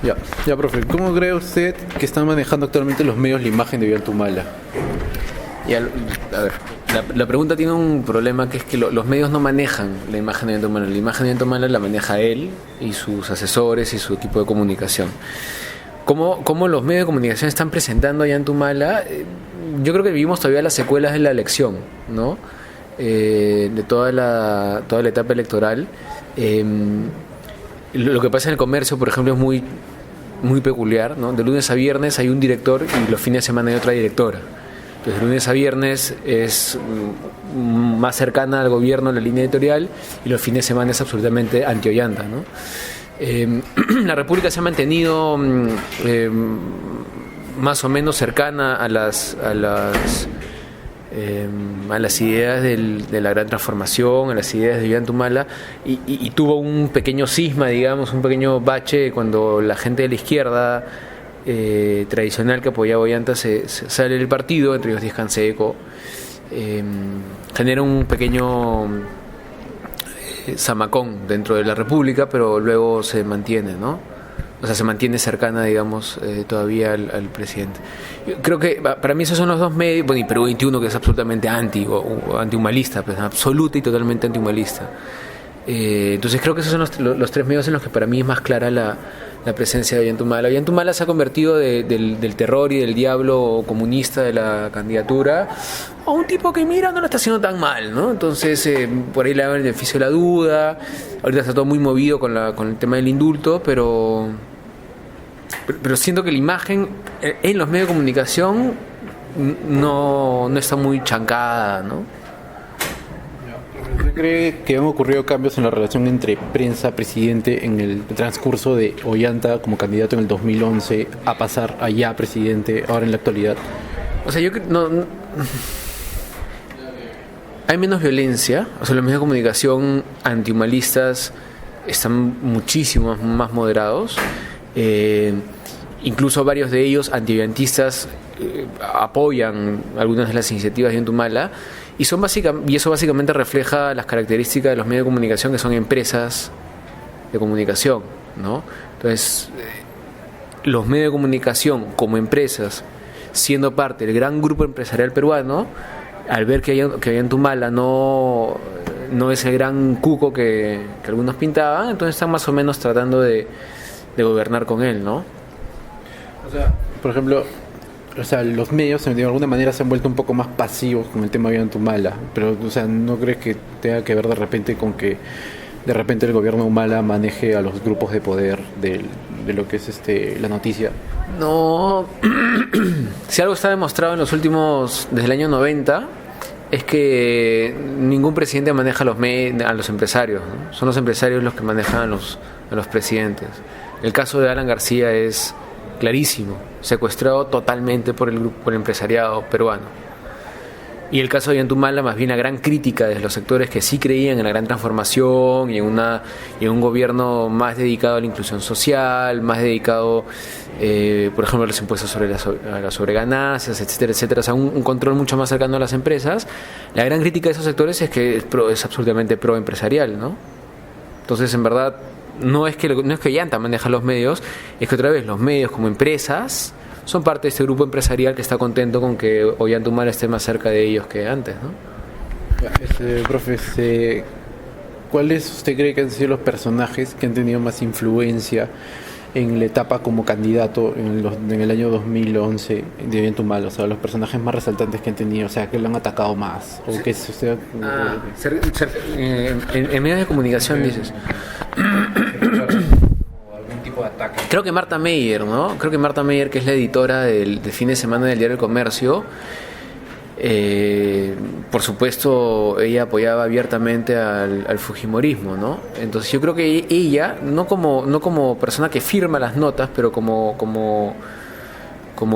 Ya, ya, profe, ¿cómo cree usted que están manejando actualmente los medios la imagen de Ollanta? Y a ver, la pregunta tiene un problema, que es que los medios no manejan la imagen de Ollanta. La imagen de Ollanta la maneja él y sus asesores y su equipo de comunicación. ¿Cómo los medios de comunicación están presentando a Ollanta? Yo creo que vivimos todavía las secuelas de la elección, ¿no? De toda la etapa electoral. Lo que pasa en el comercio, por ejemplo, es muy peculiar, ¿no? De lunes a viernes hay un director y los fines de semana hay otra directora. Entonces, de lunes a viernes es más cercana al gobierno la línea editorial, y los fines de semana es absolutamente anti-Ollanta, ¿no? La República se ha mantenido más o menos cercana a las ideas de la gran transformación, a las ideas de Ollanta, y tuvo un pequeño cisma, digamos, un pequeño bache cuando la gente de la izquierda tradicional que apoyaba a Ollanta se sale del partido, entre ellos Díaz Canseco, genera un pequeño zamacón dentro de la República, pero luego se mantiene, ¿no? O sea, se mantiene cercana, digamos, todavía al presidente. Yo creo que para mí esos son los dos medios. Bueno, y Perú 21, que es absolutamente antihumanista, pues absoluta y totalmente antihumanista. Entonces creo que esos son los tres medios en los que para mí es más clara la presencia de Ollanta. Ollanta se ha convertido del terror y del diablo comunista de la candidatura a un tipo que, mira, no lo está haciendo tan mal, ¿no? Entonces por ahí le dan el beneficio de la duda. Ahorita está todo muy movido con el tema del indulto, pero siento que la imagen en los medios de comunicación no está muy chancada, ¿no? ¿Usted cree que han ocurrido cambios en la relación entre prensa-presidente en el transcurso de Ollanta como candidato en el 2011 a pasar a ya presidente ahora en la actualidad? O sea, yo creo no hay menos violencia. O sea, los medios de comunicación antihumanistas están muchísimo más moderados. Incluso varios de ellos antiollantistas apoyan algunas de las iniciativas de Ollanta. Y eso básicamente refleja las características de los medios de comunicación, que son empresas de comunicación, ¿no? Entonces, los medios de comunicación como empresas, siendo parte del gran grupo empresarial peruano, al ver que Ollanta no es el gran cuco que algunos pintaban, entonces están más o menos tratando de gobernar con él, ¿no? O sea, por ejemplo, los medios de alguna manera se han vuelto un poco más pasivos con el tema de Ollanta, pero, o sea, ¿no crees que tenga que ver de repente con que de repente el gobierno de Humala maneje a los grupos de poder de lo que es la noticia? No. Si algo está demostrado desde el año 90, es que ningún presidente maneja a los empresarios, ¿no? Son los empresarios los que manejan a los presidentes. El caso de Alan García es clarísimo, secuestrado totalmente por el empresariado peruano. Y el caso de Ollanta, más bien la gran crítica de los sectores que sí creían en la gran transformación y en un gobierno más dedicado a la inclusión social, más dedicado, por ejemplo, a los impuestos a las sobreganancias, etcétera, etcétera, o sea, un control mucho más cercano a las empresas. La gran crítica de esos sectores es que es absolutamente pro-empresarial, ¿no? Entonces, en verdad, no es que Ollanta maneja los medios, es que otra vez los medios como empresas son parte de este grupo empresarial que está contento con que Ollanta esté más cerca de ellos que antes, ¿no? Profe, ¿cuáles usted cree que han sido los personajes que han tenido más influencia en la etapa como candidato en el año 2011 de Ollanta? O sea, los personajes más resaltantes que han tenido, o sea, que lo han atacado más, o que usted... en medios de comunicación dices... Creo que Marta Meyer, ¿no? Creo que Marta Meyer, que es la editora del fin de semana del diario El Comercio, por supuesto, ella apoyaba abiertamente al fujimorismo, ¿no? Entonces yo creo que ella, no como persona que firma las notas, pero como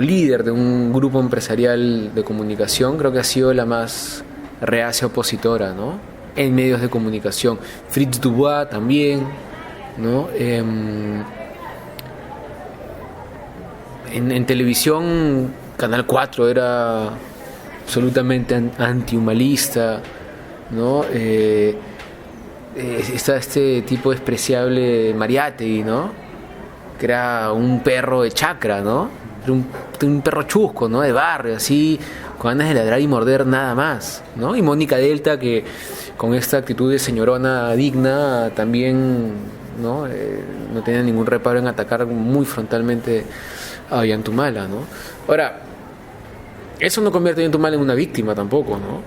líder de un grupo empresarial de comunicación, creo que ha sido la más reacia opositora, ¿no? En medios de comunicación. Fritz Dubois también, ¿no? En televisión, Canal 4 era absolutamente antihumanista, ¿no? Está este tipo despreciable Mariátegui, ¿no? que era un perro de chacra, ¿no? Era un perro chusco, ¿no? De barrio, así, con ganas de ladrar y morder nada más, ¿no? Y Mónica Delta, que con esta actitud de señorona digna también, ¿no? No tenía ningún reparo en atacar muy frontalmente a Ollantumala, ¿no? Ahora, eso no convierte a Ollantumala en una víctima tampoco, ¿no?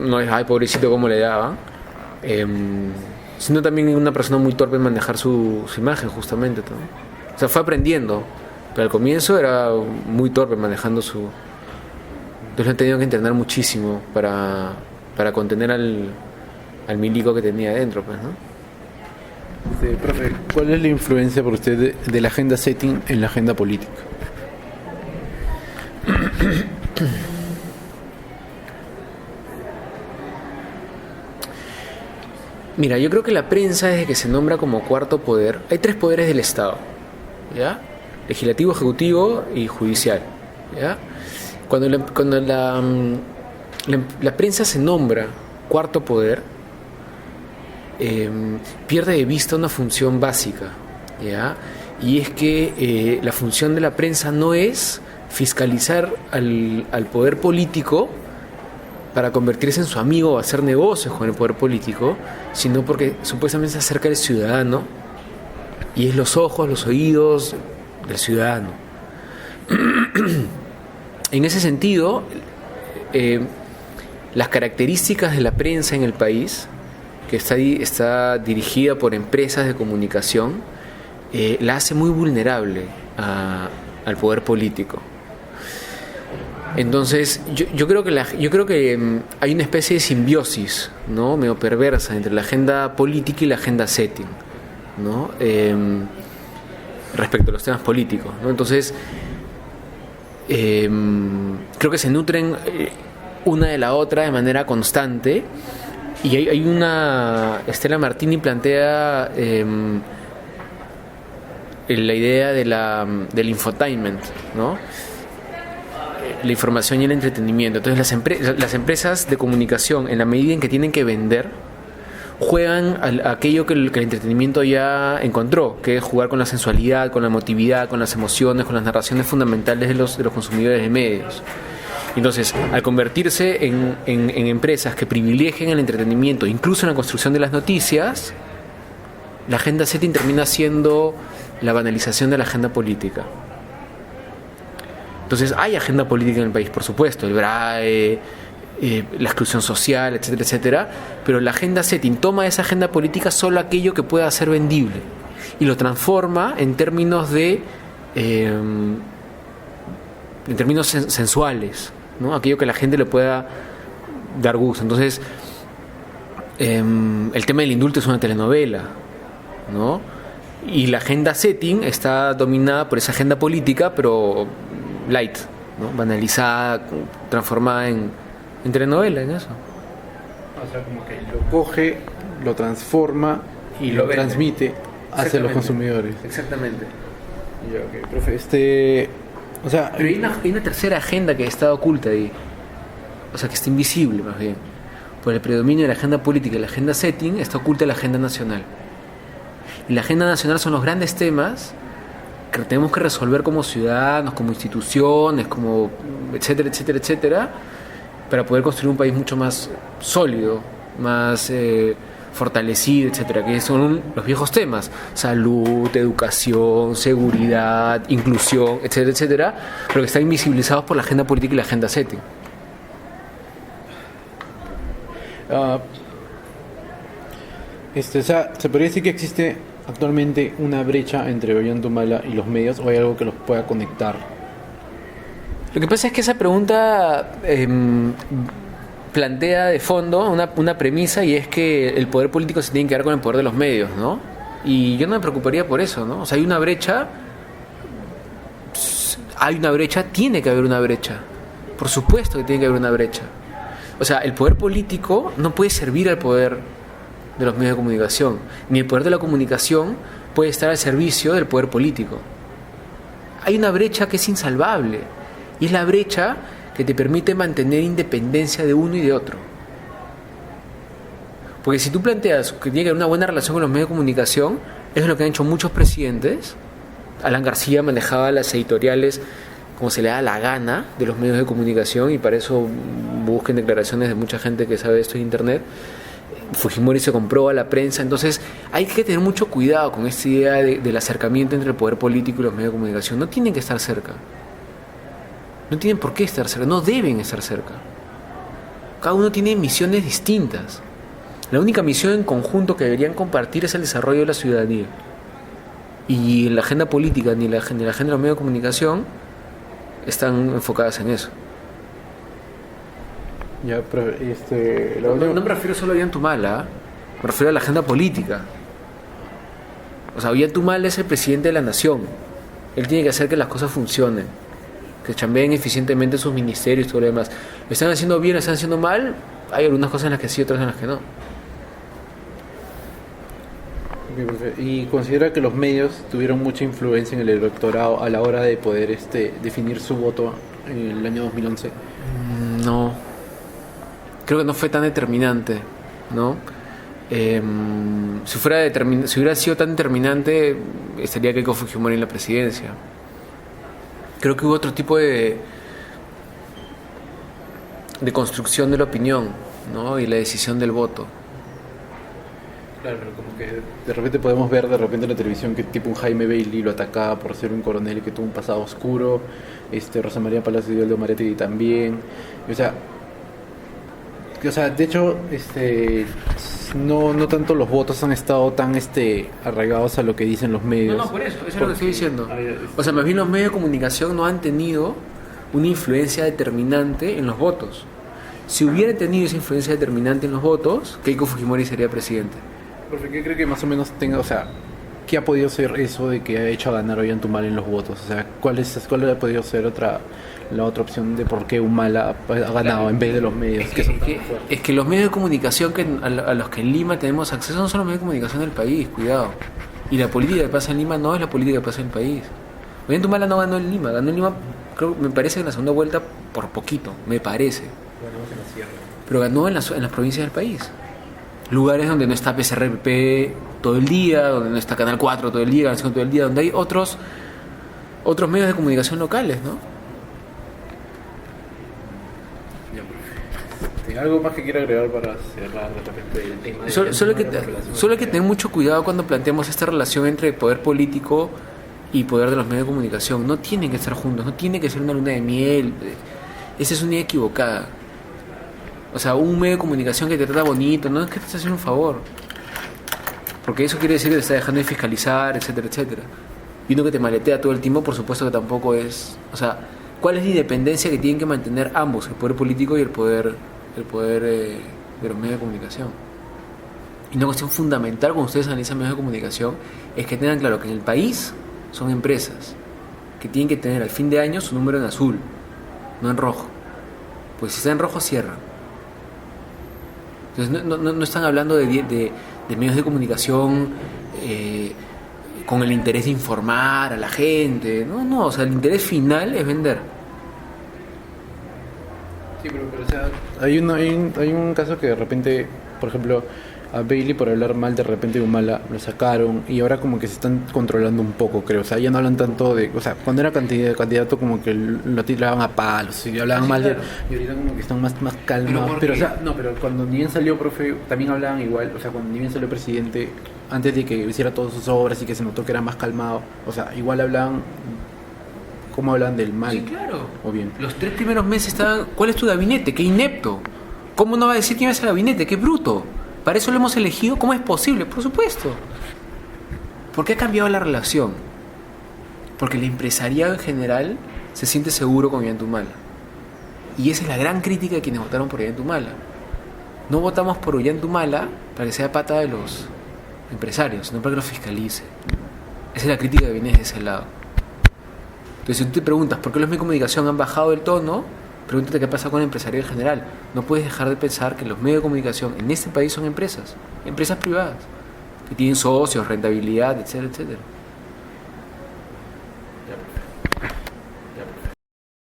No es, ay, pobrecito, cómo le daban. Sino también una persona muy torpe en manejar su imagen, justamente, ¿no? O sea, fue aprendiendo, pero al comienzo era muy torpe manejando su... Entonces lo han tenido que entrenar muchísimo para contener al milico que tenía adentro, pues, ¿no? Profe, ¿cuál es la influencia por usted de la agenda setting en la agenda política? Mira, yo creo que la prensa, desde que se nombra como cuarto poder, hay 3 poderes del Estado, ¿ya? Legislativo, ejecutivo y judicial, ¿ya? Cuando la prensa se nombra cuarto poder, pierde de vista una función básica, ¿ya? Y es que la función de la prensa no es fiscalizar al poder político para convertirse en su amigo o hacer negocios con el poder político, sino porque supuestamente se acerca al ciudadano y es los ojos, los oídos del ciudadano. En ese sentido, las características de la prensa en el país, que está dirigida por empresas de comunicación, la hace muy vulnerable al poder político. Entonces, yo creo que hay una especie de simbiosis, ¿no? Medio perversa entre la agenda política y la agenda setting, ¿no? Respecto a los temas políticos, ¿no? Entonces, creo que se nutren una de la otra de manera constante. Y hay una... Estela Martini plantea la idea del infotainment, ¿no? La información y el entretenimiento. Entonces las empresas de comunicación, en la medida en que tienen que vender, juegan a aquello que el entretenimiento ya encontró, que es jugar con la sensualidad, con la emotividad, con las emociones, con las narraciones fundamentales de los consumidores de medios. Entonces, al convertirse en empresas que privilegien el entretenimiento, incluso en la construcción de las noticias, la agenda setting termina siendo la banalización de la agenda política. Entonces, hay agenda política en el país, por supuesto, el BRAE, la exclusión social, etcétera, etcétera, pero la agenda setting toma de esa agenda política solo aquello que pueda ser vendible y lo transforma en términos sensuales, ¿no? Aquello que la gente le pueda dar gusto. Entonces, el tema del indulto es una telenovela, ¿no? Y la agenda setting está dominada por esa agenda política, pero light, ¿no? Banalizada, transformada en telenovela, en eso. O sea, como que lo coge, lo transforma y lo transmite hacia los consumidores. Exactamente. Ya, okay, profe, o sea, pero hay una tercera agenda que está oculta ahí, o sea, que está invisible más bien. Por el predominio de la agenda política y la agenda setting está oculta la agenda nacional. Y la agenda nacional son los grandes temas que tenemos que resolver como ciudadanos, como instituciones, como etcétera, etcétera, etcétera, para poder construir un país mucho más sólido, más fortalecido, etcétera, que son los viejos temas: salud, educación, seguridad, inclusión, etcétera, etcétera, pero que están invisibilizados por la agenda política y la agenda setting. O sea, ¿se podría decir que existe actualmente una brecha entre Ollantumala y los medios, o hay algo que los pueda conectar? Lo que pasa es que esa pregunta plantea de fondo una premisa, y es que el poder político se tiene que ver con el poder de los medios, ¿no? Y yo no me preocuparía por eso, ¿no? O sea, hay una brecha, tiene que haber una brecha. Por supuesto que tiene que haber una brecha. O sea, el poder político no puede servir al poder de los medios de comunicación, ni el poder de la comunicación puede estar al servicio del poder político. Hay una brecha que es insalvable, y es la brecha que te permite mantener independencia de uno y de otro. Porque si tú planteas que tiene que haber una buena relación con los medios de comunicación, es lo que han hecho muchos presidentes. Alan García manejaba las editoriales como se le da la gana de los medios de comunicación, y para eso busquen declaraciones de mucha gente que sabe esto en internet. Fujimori se compró a la prensa. Entonces hay que tener mucho cuidado con esta idea del acercamiento entre el poder político y los medios de comunicación. No tienen que estar cerca, no tienen por qué estar cerca, no deben estar cerca. Cada uno tiene misiones distintas. La única misión en conjunto que deberían compartir es el desarrollo de la ciudadanía, y la agenda política ni la agenda de los medios de comunicación están enfocadas en eso. Ya, pero No me refiero solo a Ollantumala, me refiero a la agenda política. O sea, Ollantumala es el presidente de la nación. Él tiene que hacer que las cosas funcionen, que chambeen eficientemente sus ministerios y todo lo demás. ¿Lo están haciendo bien, lo están haciendo mal? Hay algunas cosas en las que sí, otras en las que no. ¿Y considera que los medios tuvieron mucha influencia en el electorado a la hora de poder definir su voto en el año 2011? No. Creo que no fue tan determinante, ¿no? Si hubiera sido tan determinante, estaría Keiko Fujimori en la presidencia. Creo que hubo otro tipo de construcción de la opinión, ¿no? Y la decisión del voto. Claro, pero como que de repente podemos ver en la televisión que tipo un Jaime Bailey lo atacaba por ser un coronel que tuvo un pasado oscuro, Rosa María Palacio de Omaretegui también, o sea, de hecho, no tanto los votos han estado tan arraigados a lo que dicen los medios. No, por eso es lo que estoy diciendo. O sea, más bien los medios de comunicación no han tenido una influencia determinante en los votos. Si hubiera tenido esa influencia determinante en los votos, Keiko Fujimori sería presidente. Porque ¿qué cree que más o menos tenga, qué ha podido ser eso de que ha hecho ganar Ollantumala en los votos? O sea, ¿cuál ha podido ser la otra opción de por qué Humala ha ganado en vez de los medios? Es que los medios de comunicación a los que en Lima tenemos acceso no son los medios de comunicación del país, cuidado. Y la política que pasa en Lima no es la política que pasa en el país. Ollantumala no ganó en Lima, me parece en la segunda vuelta por poquito, me parece. Pero ganó en las provincias del país. Lugares donde no está PSRP todo el día, donde no está Canal 4 todo el día, Canal 5 todo el día, donde hay otros medios de comunicación locales, ¿no? ¿Algo más que quiera agregar para cerrar de repente el tema? Solo hay que tener mucho cuidado cuando planteamos esta relación entre poder político y poder de los medios de comunicación. No tienen que estar juntos, no tiene que ser una luna de miel. Esa es una idea equivocada. O sea, un medio de comunicación que te trata bonito, no es que te está haciendo un favor. Porque eso quiere decir que te está dejando de fiscalizar, etcétera, etcétera. Y uno que te maletea todo el tiempo, por supuesto que tampoco es... O sea, ¿cuál es la independencia que tienen que mantener ambos, el poder político y el poder de los medios de comunicación? Y una cuestión fundamental cuando ustedes analizan medios de comunicación es que tengan claro que en el país son empresas que tienen que tener al fin de año su número en azul, no en rojo. Pues si está en rojo, cierran. Entonces no están hablando de medios de comunicación con el interés de informar a la gente. No, o sea, el interés final es vender. Sí, pero hay un caso que de repente, por ejemplo, a Bailey por hablar mal de repente de Humala lo sacaron y ahora como que se están controlando un poco, creo. O sea, ya no hablan tanto de... O sea, cuando era candidato como que lo tiraban a palos y hablaban mal de... Y ahorita como que están más calmados. Pero cuando ni bien salió, profe, también hablaban igual. O sea, cuando ni bien salió presidente, antes de que hiciera todas sus obras y que se notó que era más calmado, o sea, igual hablaban... ¿Cómo hablan del mal? Sí, claro. O bien. Los 3 primeros meses estaban... ¿Cuál es tu gabinete? ¡Qué inepto! ¿Cómo no va a decir quién es el gabinete? ¡Qué bruto! ¿Para eso lo hemos elegido? ¿Cómo es posible? Por supuesto. ¿Por qué ha cambiado la relación? Porque el empresariado en general se siente seguro con Ollantumala. Y esa es la gran crítica de quienes votaron por Ollantumala. No votamos por Ollantumala para que sea pata de los empresarios, sino para que los fiscalice. Esa es la crítica que viene de ese lado. Entonces, si tú te preguntas por qué los medios de comunicación han bajado el tono, pregúntate qué pasa con el empresario en general. No puedes dejar de pensar que los medios de comunicación en este país son empresas privadas, que tienen socios, rentabilidad, etcétera, etcétera.